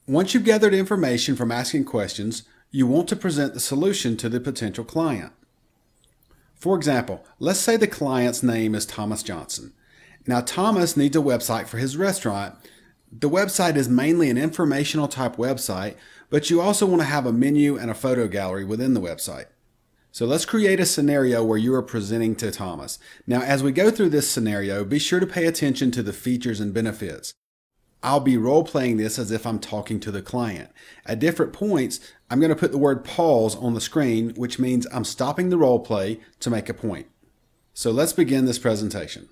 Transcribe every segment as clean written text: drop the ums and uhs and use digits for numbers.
Once you've gathered information from asking questions, you want to present the solution to the potential client. For example, let's say the client's name is Thomas Johnson. Now, Thomas needs a website for his restaurant. The website is mainly an informational type website, but you also want to have a menu and a photo gallery within the website. So let's create a scenario where you are presenting to Thomas. Now, as we go through this scenario, be sure to pay attention to the features and benefits. I'll be role-playing this as if I'm talking to the client. At different points, I'm going to put the word pause on the screen, which means I'm stopping the role play to make a point. So let's begin this presentation.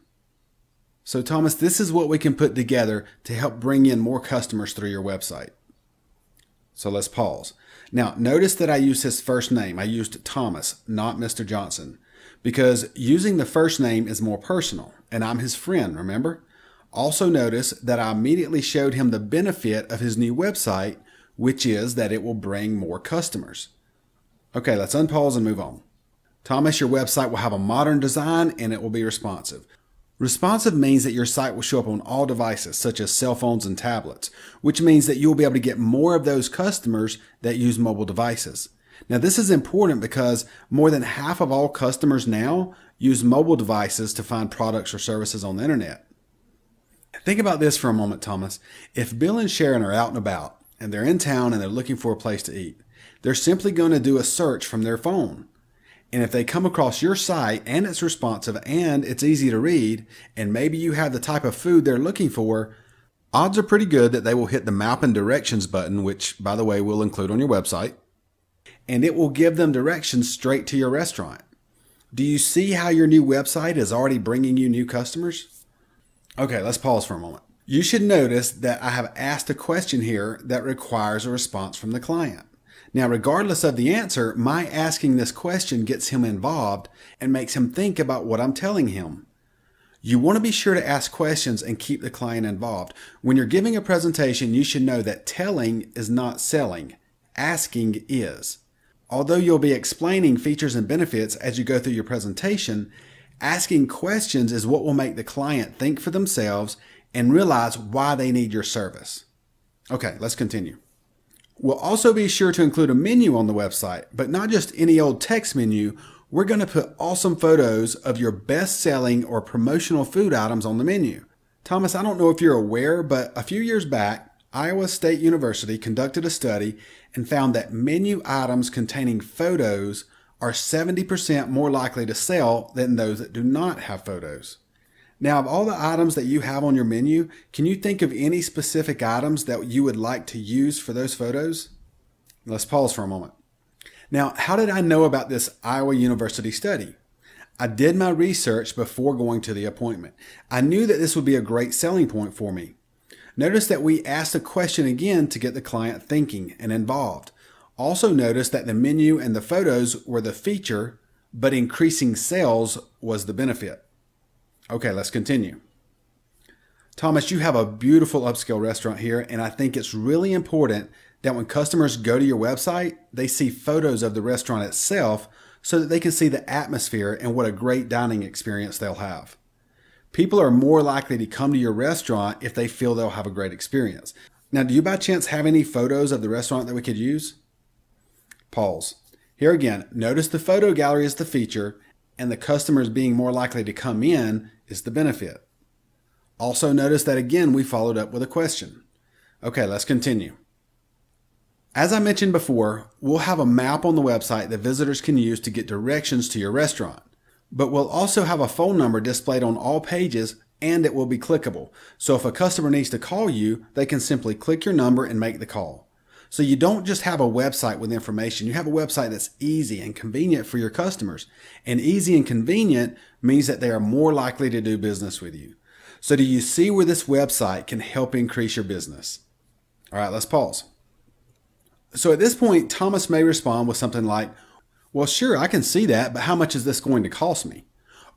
So Thomas, this is what we can put together to help bring in more customers through your website. So let's pause. Now, notice that I used his first name. I used Thomas, not Mr. Johnson, because using the first name is more personal, and I'm his friend, remember? Also notice that I immediately showed him the benefit of his new website, which is that it will bring more customers. Okay, let's unpause and move on. Thomas, your website will have a modern design and it will be responsive. Responsive means that your site will show up on all devices, such as cell phones and tablets, which means that you'll be able to get more of those customers that use mobile devices. Now, this is important because more than half of all customers now use mobile devices to find products or services on the internet. Think about this for a moment, Thomas. If Bill and Sharon are out and about, and they're in town and they're looking for a place to eat, they're simply going to do a search from their phone. And if they come across your site and it's responsive and it's easy to read, and maybe you have the type of food they're looking for, odds are pretty good that they will hit the map and directions button, which, by the way, we'll include on your website, and it will give them directions straight to your restaurant. Do you see how your new website is already bringing you new customers? Okay, let's pause for a moment. You should notice that I have asked a question here that requires a response from the client. Now, regardless of the answer, my asking this question gets him involved and makes him think about what I'm telling him. You want to be sure to ask questions and keep the client involved. When you're giving a presentation, you should know that telling is not selling. Asking is. Although you'll be explaining features and benefits as you go through your presentation, asking questions is what will make the client think for themselves and realize why they need your service. Okay, let's continue. We'll also be sure to include a menu on the website, but not just any old text menu. We're going to put awesome photos of your best-selling or promotional food items on the menu. Thomas, I don't know if you're aware, but a few years back, Iowa State University conducted a study and found that menu items containing photos are 70% more likely to sell than those that do not have photos. Now, of all the items that you have on your menu, can you think of any specific items that you would like to use for those photos? Let's pause for a moment. Now, how did I know about this Iowa University study? I did my research before going to the appointment. I knew that this would be a great selling point for me. Notice that we asked a question again to get the client thinking and involved. Also notice that the menu and the photos were the feature, but increasing sales was the benefit. Okay, let's continue. Thomas, you have a beautiful upscale restaurant here, and I think it's really important that when customers go to your website, they see photos of the restaurant itself so that they can see the atmosphere and what a great dining experience they'll have. People are more likely to come to your restaurant if they feel they'll have a great experience. Now, do you by chance have any photos of the restaurant that we could use? Pause. Here again, notice the photo gallery is the feature and the customers being more likely to come in is the benefit. Also notice that again, we followed up with a question. Okay, let's continue. As I mentioned before, we'll have a map on the website that visitors can use to get directions to your restaurant. But we'll also have a phone number displayed on all pages and it will be clickable. So if a customer needs to call you, they can simply click your number and make the call. So you don't just have a website with information, you have a website that's easy and convenient for your customers. And easy and convenient means that they are more likely to do business with you. So do you see where this website can help increase your business? All right, let's pause. So at this point, Thomas may respond with something like, well, sure, I can see that, but how much is this going to cost me?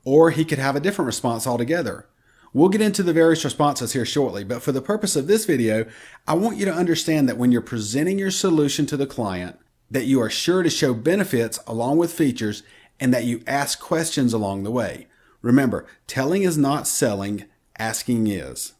Or he could have a different response altogether. We'll get into the various responses here shortly, but for the purpose of this video, I want you to understand that when you're presenting your solution to the client, that you are sure to show benefits along with features and that you ask questions along the way. Remember, telling is not selling, asking is.